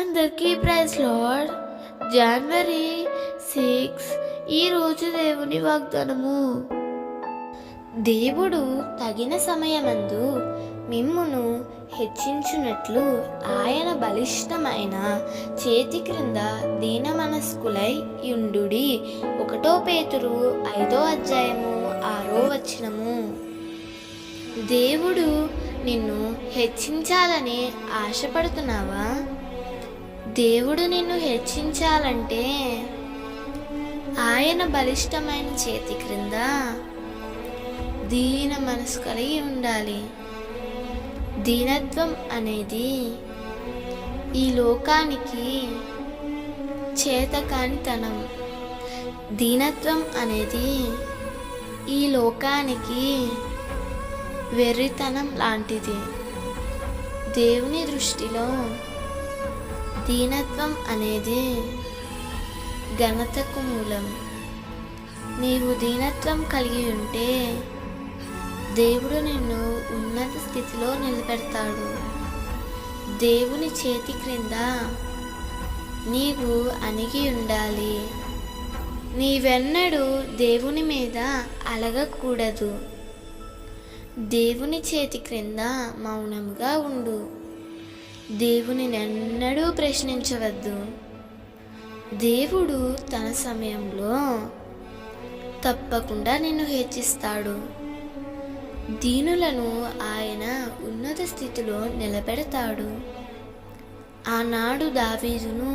అందరికీ praise lord. జనవరి 6 ఈరోజు దేవుని వాగ్దానము. దేవుడు తగిన సమయమందు మిమ్మును హెచ్చించునట్లు ఆయన బలిష్టమైన చేతి క్రింద దీన మనస్కులై యుండుడి. 1 పేతురు 5:6. దేవుడు నిన్ను హెచ్చించాలని ఆశపడుతున్నావా? దేవుడు నిన్ను హెచ్చించాలంటే ఆయన బలిష్టమైన చేతి క్రింద దీన మనసు కలిగి ఉండాలి. దీనత్వం అనేది ఈ లోకానికి చేతకానితనం. దీనత్వం అనేది ఈ లోకానికి వెర్రితనం లాంటిది. దేవుని దృష్టిలో దీనత్వం అనేది ఘనతకు మూలం. నీవు దీనత్వం కలిగి ఉంటే దేవుడు నిన్ను ఉన్నత స్థితిలో నిలబెడతాడు. దేవుని చేతి క్రింద నీవు అణిగి ఉండాలి. నీవెన్నడూ దేవుని మీద అలగకూడదు. దేవుని చేతి క్రింద మౌనంగా ఉండు. దేవుని ఎన్నడూ ప్రశ్నించవద్దు. దేవుడు తన సమయంలో తప్పకుండా నిన్ను హెచ్చిస్తాడు. దీనులను ఆయన ఉన్నత స్థితిలో నిలబెడతాడు. ఆనాడు దావీదును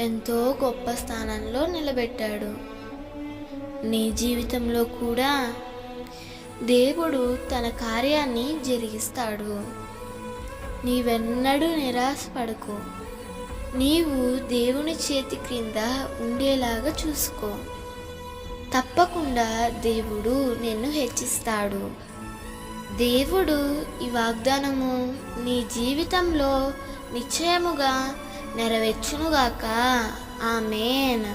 ఎంతో గొప్ప స్థానంలో నిలబెట్టాడు. నీ జీవితంలో కూడా దేవుడు తన కార్యాన్ని జరిగిస్తాడు. నీవెన్నడూ నిరాశపడకు. నీవు దేవుని చేతి క్రింద ఉండేలాగా చూసుకో. తప్పకుండా దేవుడు నిన్ను హెచ్చిస్తాడు. దేవుడు ఈ వాగ్దానము నీ జీవితంలో నిశ్చయముగా నెరవేర్చునుగాక. ఆమేన్.